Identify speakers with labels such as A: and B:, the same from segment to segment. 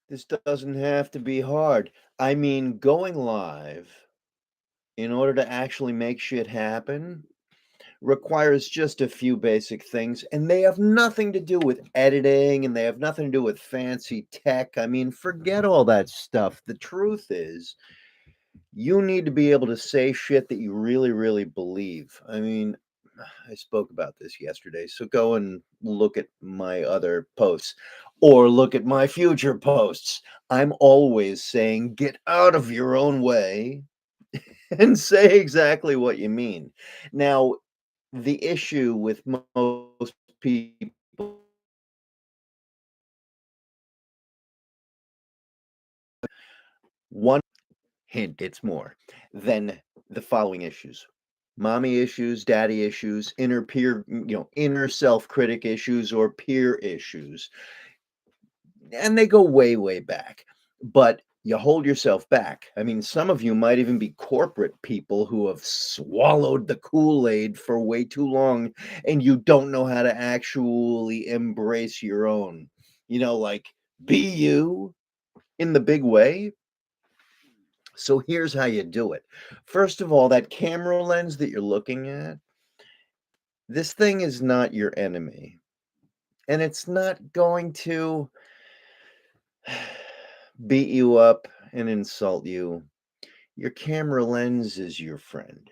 A: This doesn't have to be hard. I mean, going live in order to actually make shit happen requires just a few basic things, and they have nothing to do with editing and they have nothing to do with fancy tech. I mean, forget all that stuff. The truth is, you need to be able to say shit that you really, really believe. I mean, I spoke about this yesterday, so go and look at my other posts or look at my future posts. I'm always saying, get out of your own way and say exactly what you mean. Now, the issue with most people, one hint, it's more than the following issues: mommy issues, daddy issues, inner peer, inner self-critic issues or peer issues. And they go way, way back. But you hold yourself back. I mean, some of you might even be corporate people who have swallowed the Kool-Aid for way too long, and you don't know how to actually embrace your own, like be you in the big way. So here's how you do it. First of all, that camera lens that you're looking at, this thing is not your enemy, and it's not going to beat you up and insult you. Your camera lens is your friend.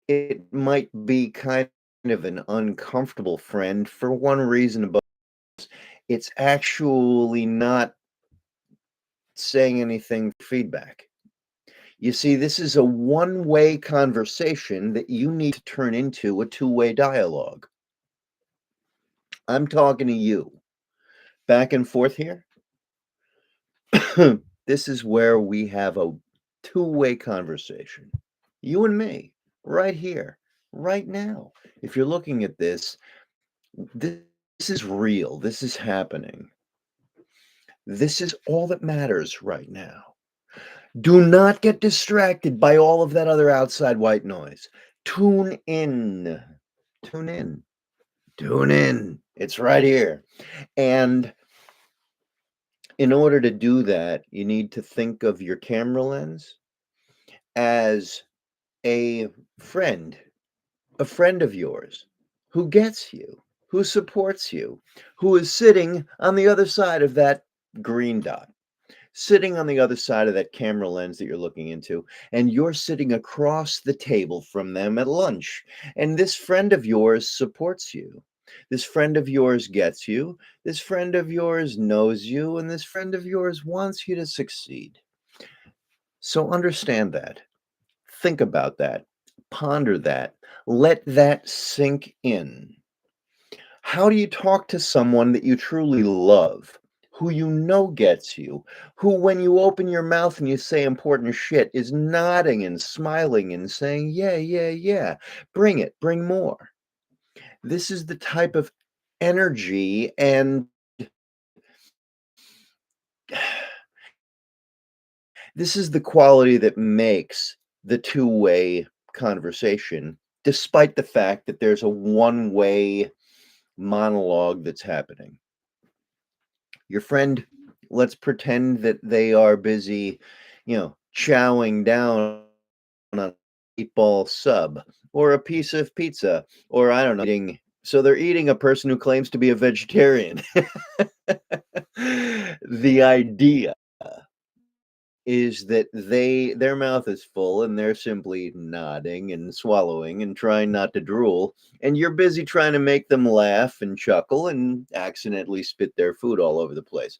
A: It might be kind of an uncomfortable friend for one reason, but it's actually not saying anything for feedback. You see, this is a one-way conversation that you need to turn into a two-way dialogue. I'm talking to you. Back and forth here. This is where we have a two-way conversation. You and me, right here, right now. If you're looking at this is real. This is happening. This is all that matters right now. Do not get distracted by all of that other outside white noise. Tune in. Tune in. Tune in. It's right here. And in order to do that, you need to think of your camera lens as a friend, a friend of yours who gets you, who supports you, who is sitting on the other side of that green dot, sitting on the other side of that camera lens that you're looking into, and you're sitting across the table from them at lunch. And this friend of yours supports you. This friend of yours gets you. This friend of yours knows you. And this friend of yours wants you to succeed. So understand that. Think about that. Ponder that. Let that sink in. How do you talk to someone that you truly love, who you know gets you, who, when you open your mouth and you say important shit, is nodding and smiling and saying, yeah, yeah, yeah, bring it, bring more? This is the type of energy and this is the quality that makes the two-way conversation, despite the fact that there's a one-way monologue that's happening. Your friend, let's pretend that they are busy, chowing down on a meatball sub or a piece of pizza, or I don't know, eating. So they're eating a person who claims to be a vegetarian. The idea is that their mouth is full and they're simply nodding and swallowing and trying not to drool, and you're busy trying to make them laugh and chuckle and accidentally spit their food all over the place.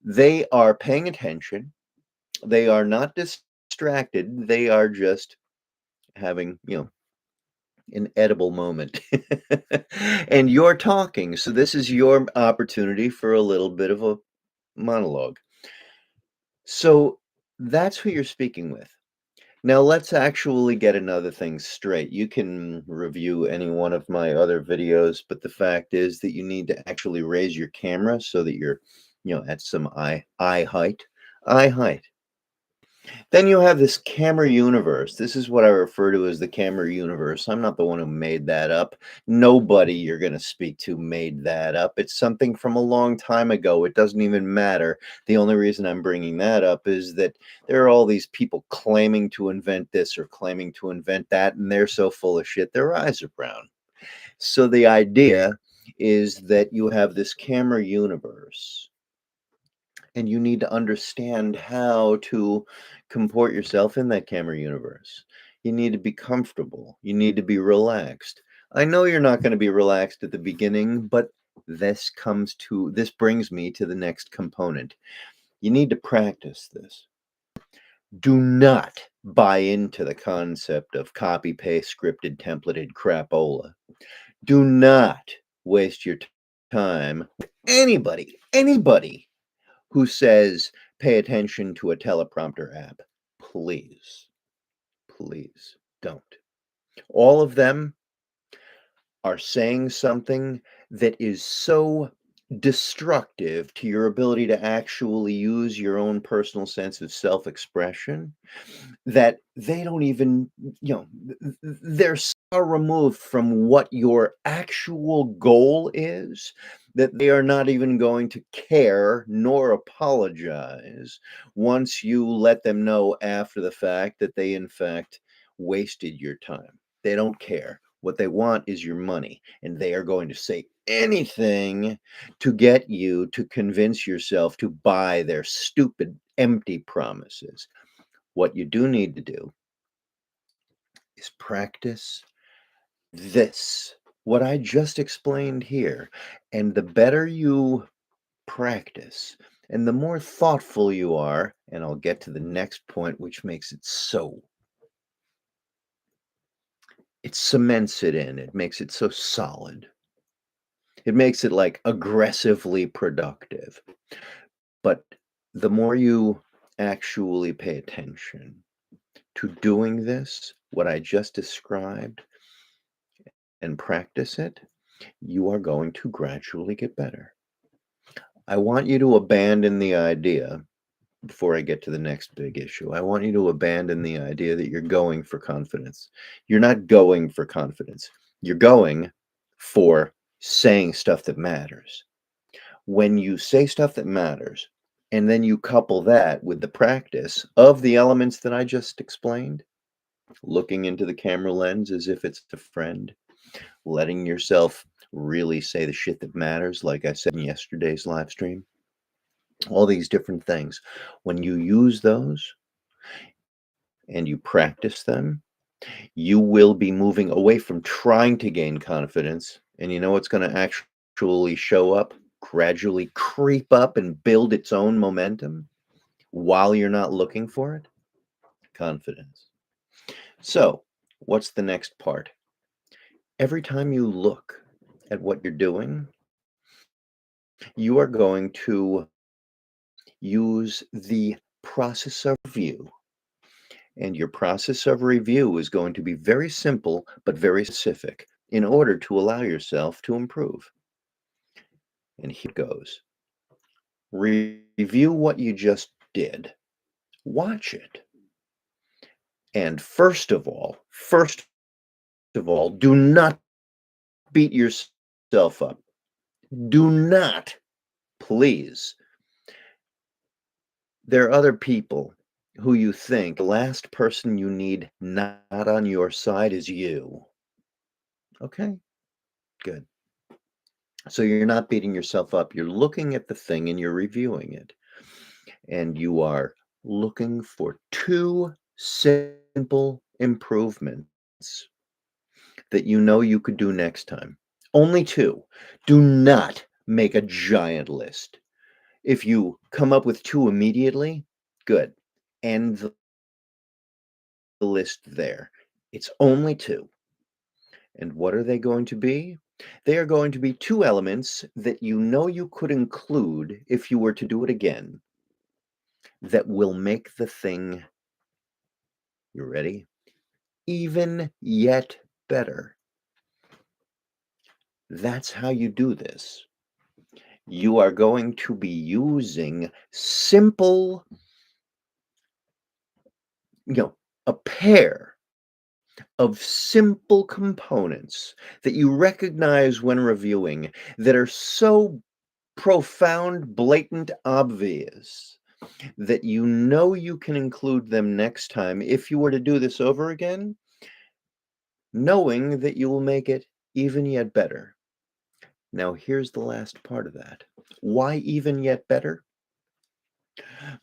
A: They are paying attention. They are not distracted. They are just having, an edible moment. And you're talking. So this is your opportunity for a little bit of a monologue. So that's who you're speaking with. Now let's actually get another thing straight. You can review any one of my other videos, but the fact is that you need to actually raise your camera so that you're, at some eye height. Eye height. Then you have this camera universe. This is what I refer to as the camera universe. I'm not the one who made that up. Nobody you're going to speak to made that up. It's something from a long time ago. It doesn't even matter. The only reason I'm bringing that up is that there are all these people claiming to invent this or claiming to invent that, and they're so full of shit, their eyes are brown. So the idea is that you have this camera universe and you need to understand how to comport yourself in that camera universe. You need to be comfortable. You need to be relaxed. I know you're not going to be relaxed at the beginning, but this brings me to the next component. You need to practice this. Do not buy into the concept of copy paste scripted templated crapola. Do not waste your time with anybody who says pay attention to a teleprompter app. Please, please don't. All of them are saying something that is so destructive to your ability to actually use your own personal sense of self expression that they don't even, they're so removed from what your actual goal is that they are not even going to care nor apologize once you let them know after the fact that they, in fact, wasted your time. They don't care. What they want is your money, and they are going to say anything to get you to convince yourself to buy their stupid, empty promises. What you do need to do is practice this, what I just explained here. And the better you practice and the more thoughtful you are, and I'll get to the next point, which makes it so, it cements it in, it makes it so solid. It makes it like aggressively productive. But the more you actually pay attention to doing this, what I just described, and practice it, you are going to gradually get better. I want you to abandon the idea before I get to the next big issue. I want you to abandon the idea that you're going for confidence. You're not going for confidence. You're going for saying stuff that matters. When you say stuff that matters, and then you couple that with the practice of the elements that I just explained, looking into the camera lens as if it's a friend, letting yourself really say the shit that matters, like I said in yesterday's live stream, all these different things. When you use those and you practice them, you will be moving away from trying to gain confidence. And you know what's going to actually show up, gradually creep up and build its own momentum while you're not looking for it? Confidence. So, what's the next part? Every time you look at what you're doing, you are going to use the process of review. And your process of review is going to be very simple, but very specific in order to allow yourself to improve. And here it goes. Review what you just did. Watch it. And first of all, do not beat yourself up. Do not, please. There are other people who you think the last person you need not on your side is you. Okay, good. So you're not beating yourself up. You're looking at the thing and you're reviewing it. And you are looking for two simple improvements that you know you could do next time. Only two. Do not make a giant list. If you come up with two immediately, good. End the list there. It's only two. And what are they going to be? They are going to be two elements that you know you could include if you were to do it again that will make the thing, you ready? Even yet better. That's how you do this. You are going to be using simple you know, a pair of simple components that you recognize when reviewing that are so profound, blatant, obvious that you know you can include them next time if you were to do this over again, knowing that you will make it even yet better. Now, here's the last part of that. Why even yet better?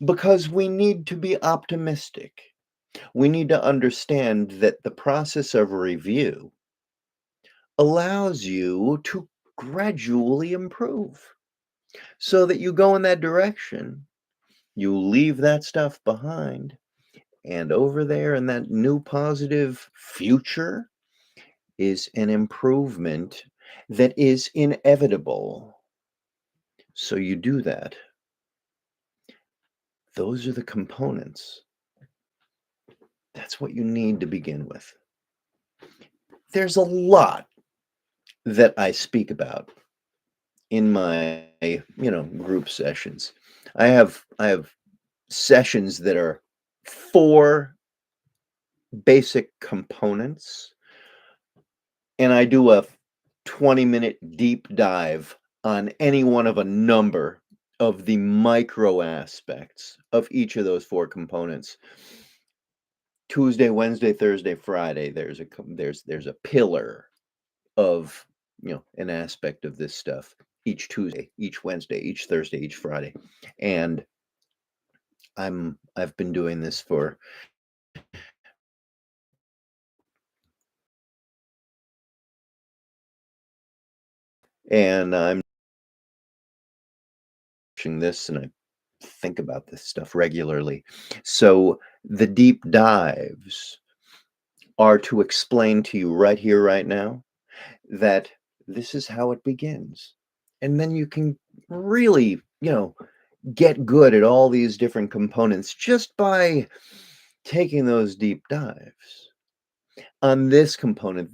A: Because we need to be optimistic. We need to understand that the process of review allows you to gradually improve so that you go in that direction. You leave that stuff behind, and over there in that new positive future is an improvement that is inevitable. So you do that. Those are the components. That's what you need to begin with. There's a lot that I speak about in my, group sessions. I have sessions that are 4 basic components, and I do a 20-minute deep dive on any one of a number of the micro aspects of each of those 4 components. Tuesday, Wednesday, Thursday, Friday, there's a pillar of, an aspect of this stuff each Tuesday, each Wednesday, each Thursday, each Friday. And I've been doing this for and I'm watching this and I think about this stuff regularly. So the deep dives are to explain to you right here, right now, that this is how it begins. And then you can really, get good at all these different components just by taking those deep dives on this component,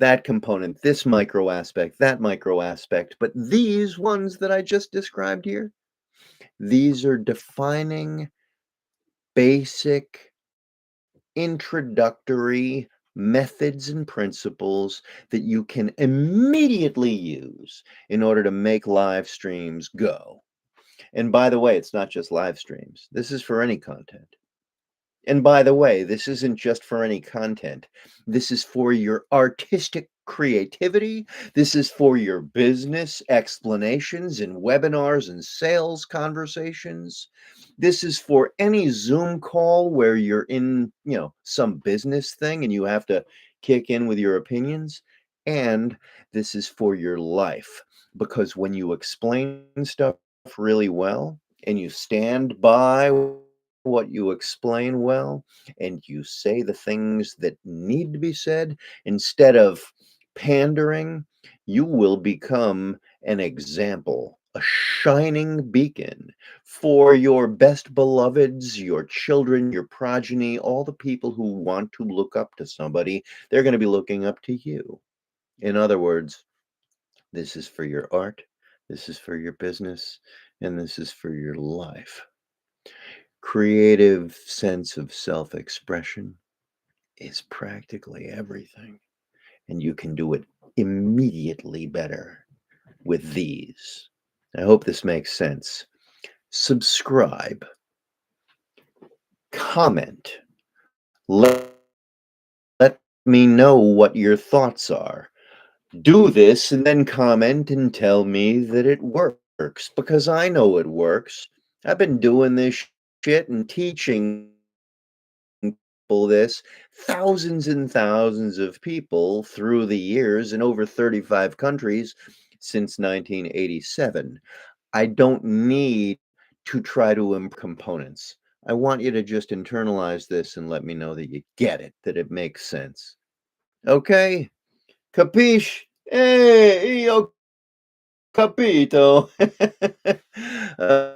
A: this micro aspect, that micro aspect. But these ones that I just described here, these are defining basic introductory methods and principles that you can immediately use in order to make live streams go. And by the way, it's not just live streams. This is for any content. And by the way, this isn't just for any content. This is for your artistic creativity. This is for your business explanations and webinars and sales conversations. This is for any Zoom call where you're in, some business thing and you have to kick in with your opinions. And this is for your life because when you explain stuff really well and you stand by what you explain well and you say the things that need to be said instead of pandering, you will become an example, a shining beacon for your best beloveds, your children, your progeny, all the people who want to look up to somebody. They're going to be looking up to you. In other words, this is for your art, this is for your business, and this is for your life. Creative sense of self-expression is practically everything, and you can do it immediately better with these. I hope this makes sense. Subscribe, comment, let, let me know what your thoughts are. Do this and then comment and tell me that it works because I know it works. I've been doing this shit and teaching people this, thousands and thousands of people through the years in over 35 countries since 1987. I don't need to try to components. I want you to just internalize this and let me know that you get it, that it makes sense. Okay? Capiche? Hey, io capito. uh,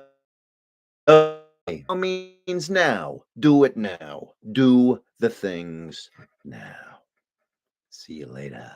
A: okay. Means now. Do it now. Do the things now. See you later.